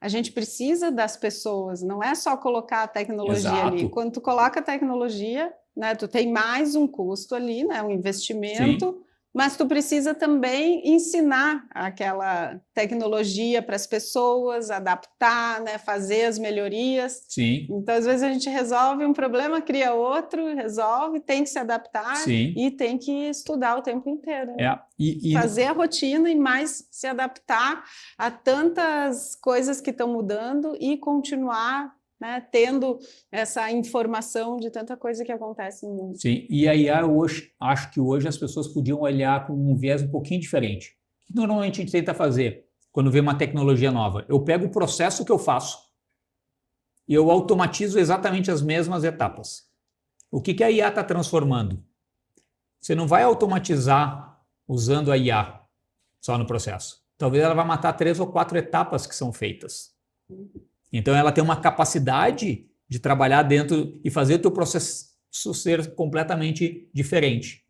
a gente precisa das pessoas, não é só colocar a tecnologia ali. Quando tu coloca a tecnologia... Né, tu tem mais um custo ali, né, um investimento, sim, mas tu precisa também ensinar aquela tecnologia para as pessoas, adaptar, né, fazer as melhorias. Sim. Então, às vezes a gente resolve um problema, cria outro, resolve, tem que se adaptar, sim, e tem que estudar o tempo inteiro. Né? Fazer a rotina e mais se adaptar a tantas coisas que estão mudando e continuar, né, tendo essa informação de tanta coisa que acontece no mundo. Sim, e a IA, acho que hoje as pessoas podiam olhar com um viés um pouquinho diferente. O que normalmente a gente tenta fazer quando vê uma tecnologia nova? Eu pego o processo que eu faço e eu automatizo exatamente as mesmas etapas. O que a IA está transformando? Você não vai automatizar usando a IA só no processo. Talvez ela vá matar 3 ou 4 etapas que são feitas. Então, ela tem uma capacidade de trabalhar dentro e fazer o teu processo ser completamente diferente.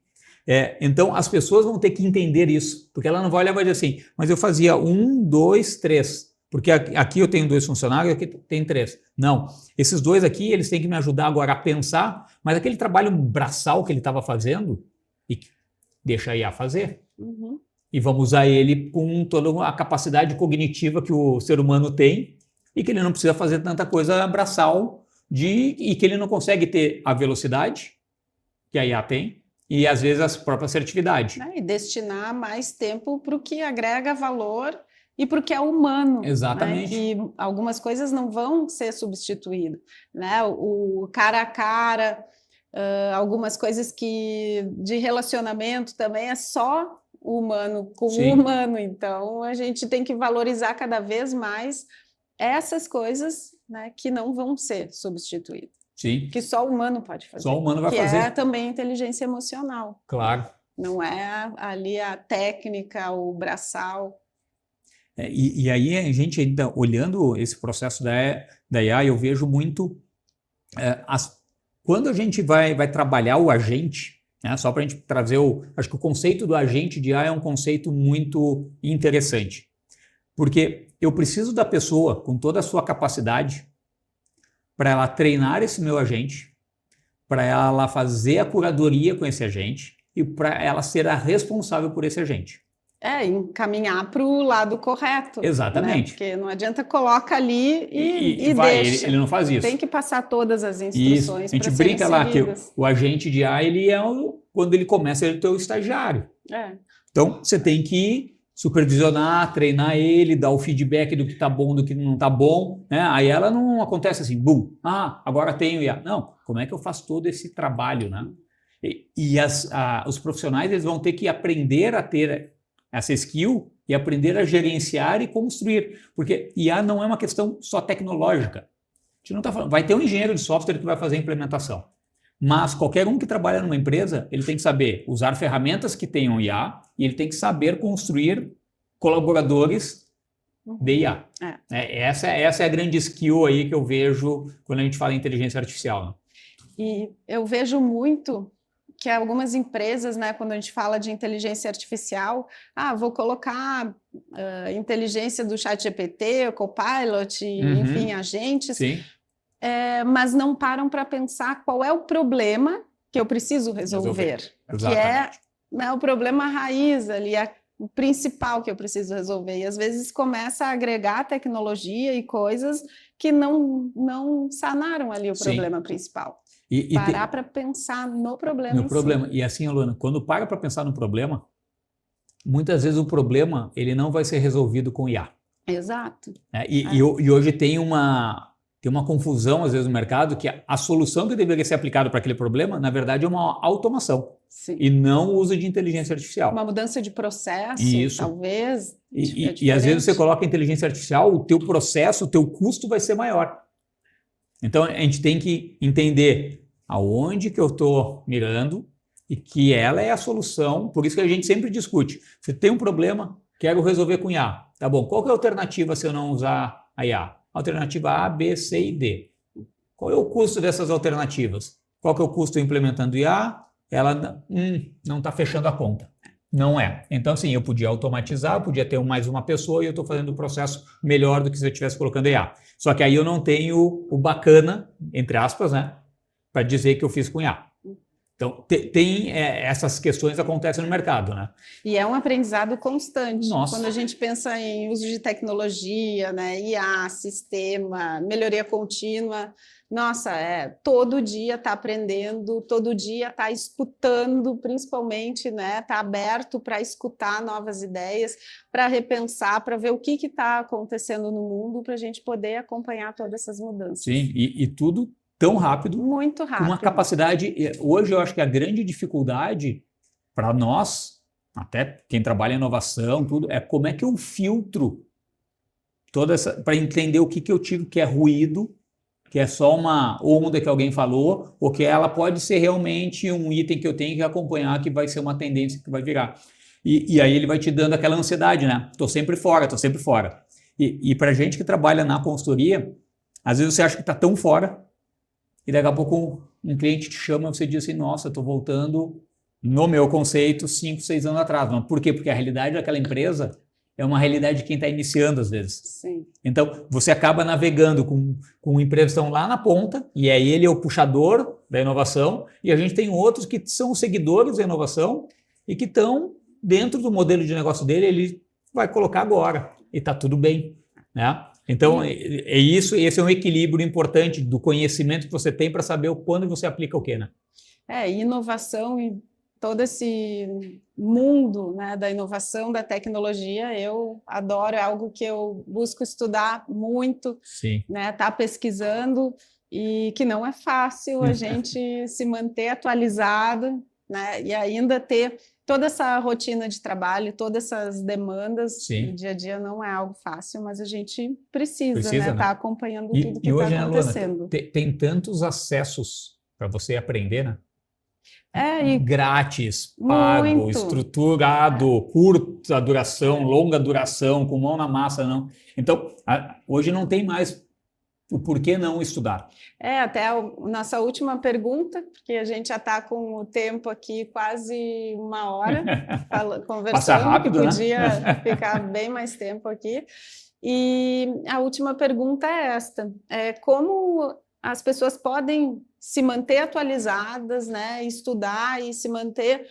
Então, as pessoas vão ter que entender isso, porque ela não vai olhar e vai dizer assim, mas eu fazia 1, 2, 3, porque aqui eu tenho 2 funcionários, aqui tem 3. Não, esses 2 aqui, eles têm que me ajudar agora a pensar, mas aquele trabalho braçal que ele estava fazendo, deixa a IA fazer. Uhum. e vamos usar ele com toda a capacidade cognitiva que o ser humano tem e que ele não precisa fazer tanta coisa braçal e que ele não consegue ter a velocidade que a IA tem e, às vezes, a própria assertividade. E destinar mais tempo para o que agrega valor e para o que é humano. Exatamente. Né? E algumas coisas não vão ser substituídas. Né? O cara a cara, algumas coisas que de relacionamento também é só o humano com o humano. Então, a gente tem que valorizar cada vez mais essas coisas, né, que não vão ser substituídas. Sim. Que só o humano pode fazer. Só o humano vai fazer. Que é também inteligência emocional. Claro. Não é ali a técnica, o braçal. E aí a gente ainda olhando esse processo da IA, eu vejo muito quando a gente vai trabalhar o agente, né, só para a gente trazer acho que o conceito do agente de IA é um conceito muito interessante, porque eu preciso da pessoa com toda a sua capacidade para ela treinar esse meu agente, para ela fazer a curadoria com esse agente e para ela ser a responsável por esse agente. Encaminhar para o lado correto. Exatamente. Né? Porque não adianta coloca ali e vai, deixa. Ele não faz isso. Tem que passar todas as instruções. A gente brinca lá que o agente de IA, ele é quando ele começa, ele é o teu estagiário. Então, você tem que supervisionar, treinar ele, dar o feedback do que está bom, do que não está bom. Né? Aí ela não acontece assim, bum, agora tenho IA. Não, como é que eu faço todo esse trabalho? Né? Os profissionais eles vão ter que aprender a ter essa skill e aprender a gerenciar e construir, porque IA não é uma questão só tecnológica. A gente não está falando, vai ter um engenheiro de software que vai fazer a implementação, mas qualquer um que trabalha numa empresa, ele tem que saber usar ferramentas que tenham IA e ele tem que saber construir colaboradores de IA. Essa é a grande skill aí que eu vejo quando a gente fala em inteligência artificial. Né? E eu vejo muito que algumas empresas, né, quando a gente fala de inteligência artificial, vou colocar inteligência do ChatGPT, o Copilot, enfim, agentes, mas não param para pensar qual é o problema que eu preciso resolver. Que é, né, o problema raiz ali, o principal que eu preciso resolver. E às vezes começa a agregar tecnologia e coisas que não sanaram ali o problema principal. Parar para pensar no problema. No problema. E assim, Alana, quando para pensar no problema, muitas vezes o problema ele não vai ser resolvido com IA. Exato. E hoje tem uma confusão, às vezes, no mercado, que a solução que deveria ser aplicada para aquele problema, na verdade, é uma automação. Sim. E não o uso de inteligência artificial. Uma mudança de processo, talvez. E às vezes você coloca inteligência artificial, o teu processo, o teu custo vai ser maior. Então, a gente tem que entender aonde que eu estou mirando e que ela é a solução. Por isso que a gente sempre discute. Você tem um problema, quero resolver com IA. Tá bom, qual que é a alternativa se eu não usar a IA? Alternativa A, B, C e D. Qual é o custo dessas alternativas? Qual que é o custo implementando IA? Ela não está fechando a conta. Não é. Então, assim, eu podia automatizar, podia ter mais uma pessoa e eu estou fazendo o processo melhor do que se eu estivesse colocando IA. Só que aí eu não tenho o bacana, entre aspas, né, para dizer que eu fiz com IA. Então, essas questões acontecem no mercado, né? E é um aprendizado constante. Nossa. Quando a gente pensa em uso de tecnologia, né, IA, sistema, melhoria contínua, todo dia está aprendendo, todo dia está escutando, principalmente, né, está aberto para escutar novas ideias, para repensar, para ver o que está acontecendo no mundo, para a gente poder acompanhar todas essas mudanças. Sim, e tudo tão rápido. Muito rápido. Com uma capacidade. Hoje eu acho que a grande dificuldade para nós, até quem trabalha em inovação, tudo, é como é que eu filtro toda essa. Para entender o que eu tiro que é ruído, que é só uma onda que alguém falou, ou que ela pode ser realmente um item que eu tenho que acompanhar, que vai ser uma tendência que vai virar. E aí ele vai te dando aquela ansiedade, né? Estou sempre fora, estou sempre fora. E para a gente que trabalha na consultoria, às vezes você acha que está tão fora, e daqui a pouco um cliente te chama e você diz assim, nossa, estou voltando no meu conceito 5, 6 anos atrás. Mas por quê? Porque a realidade daquela empresa é uma realidade de quem está iniciando às vezes. Sim. Então, você acaba navegando com empresas que estão lá na ponta, e aí ele é o puxador da inovação, e a gente tem outros que são os seguidores da inovação e que estão dentro do modelo de negócio dele, ele vai colocar agora e está tudo bem, né? Então, é isso, esse é um equilíbrio importante do conhecimento que você tem para saber quando você aplica o quê, né? Inovação e todo esse mundo, né, da inovação, da tecnologia, eu adoro, é algo que eu busco estudar muito, né, tá pesquisando, e que não é fácil a gente se manter atualizado, né, e ainda ter toda essa rotina de trabalho, todas essas demandas no dia a dia não é algo fácil, mas a gente precisa, né, tá acompanhando tudo que está acontecendo. Luana, tem tantos acessos para você aprender, né? E grátis, pago, muito estruturado, curta duração, longa duração, com mão na massa, não. Então, hoje não tem mais o porquê não estudar. Até a nossa última pergunta, porque a gente já está com o tempo aqui quase 1 hora conversando, passa rápido, que podia ficar bem mais tempo aqui. E a última pergunta é esta: como as pessoas podem se manter atualizadas, né, estudar e se manter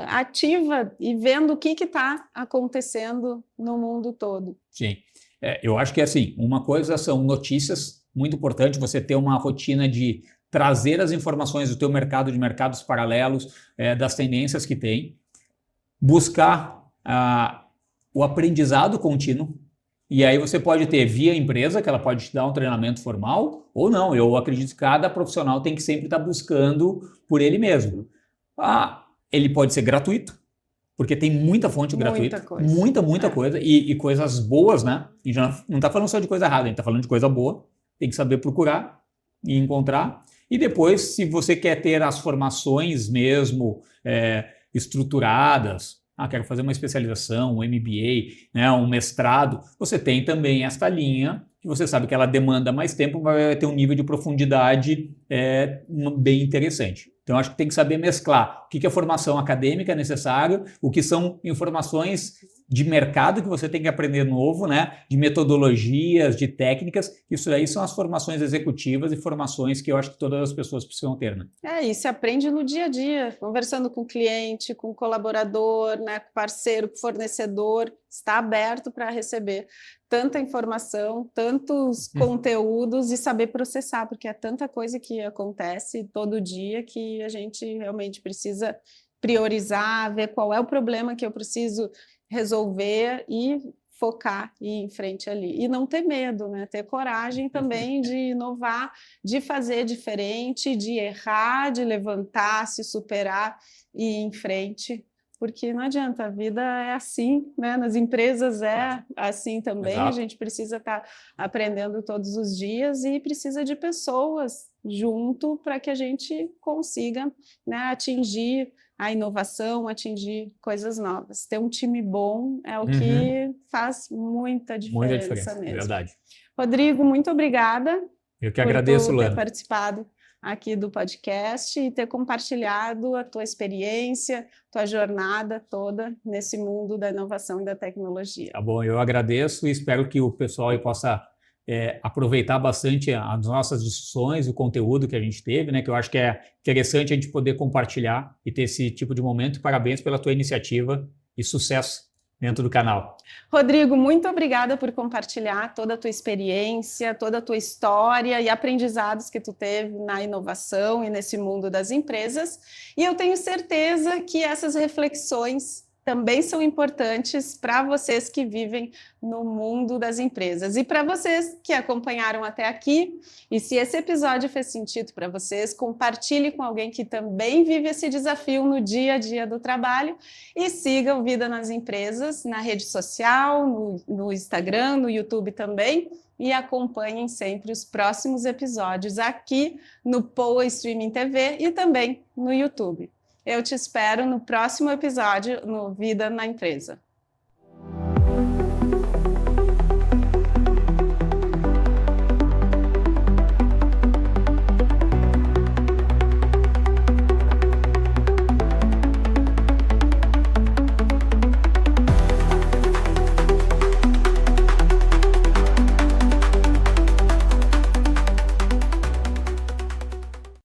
ativa e vendo o que está acontecendo no mundo todo? Sim, eu acho que assim, uma coisa são notícias, muito importante você ter uma rotina de trazer as informações do teu mercado, de mercados paralelos, das tendências que tem, buscar o aprendizado contínuo. E aí você pode ter via empresa, que ela pode te dar um treinamento formal, ou não. Eu acredito que cada profissional tem que sempre estar buscando por ele mesmo. Ele pode ser gratuito, porque tem muita fonte gratuita, muita coisa, e coisas boas, né? E já não está falando só de coisa errada, a gente está falando de coisa boa. Tem que saber procurar e encontrar. E depois, se você quer ter as formações mesmo estruturadas, quero fazer uma especialização, um MBA, né, um mestrado, você tem também esta linha, que você sabe que ela demanda mais tempo, mas vai ter um nível de profundidade bem interessante. Então, acho que tem que saber mesclar o que é formação acadêmica necessária, o que são informações de mercado que você tem que aprender novo, né? De metodologias, de técnicas. Isso aí são as formações executivas e formações que eu acho que todas as pessoas precisam ter, né? E se aprende no dia a dia, conversando com o cliente, com o colaborador, né? Com o parceiro, com o fornecedor. Está aberto para receber tanta informação, tantos conteúdos e saber processar, porque é tanta coisa que acontece todo dia que a gente realmente precisa priorizar, ver qual é o problema que eu preciso resolver e focar e ir em frente ali. E não ter medo, né? Ter coragem também de inovar, de fazer diferente, de errar, de levantar, se superar e ir em frente. Porque não adianta, a vida é assim, né? Nas empresas é assim também. Exato. A gente precisa estar aprendendo todos os dias e precisa de pessoas junto para que a gente consiga, né, atingir a inovação, atingir coisas novas. Ter um time bom é o que faz muita diferença mesmo. Verdade. Rodrigo, muito obrigada. Eu que agradeço, Luana, por ter participado aqui do podcast e ter compartilhado a tua experiência, tua jornada toda nesse mundo da inovação e da tecnologia. Tá bom, eu agradeço e espero que o pessoal aí possa aproveitar bastante as nossas discussões, o conteúdo que a gente teve, né? Que eu acho que é interessante a gente poder compartilhar e ter esse tipo de momento. Parabéns pela tua iniciativa e sucesso dentro do canal. Rodrigo, muito obrigada por compartilhar toda a tua experiência, toda a tua história e aprendizados que tu teve na inovação e nesse mundo das empresas. E eu tenho certeza que essas reflexões também são importantes para vocês que vivem no mundo das empresas. E para vocês que acompanharam até aqui, e se esse episódio fez sentido para vocês, compartilhe com alguém que também vive esse desafio no dia a dia do trabalho e siga o Vida nas Empresas na rede social, no Instagram, no YouTube também, e acompanhem sempre os próximos episódios aqui no Poa Streaming TV e também no YouTube. Eu te espero no próximo episódio no Vida na Empresa.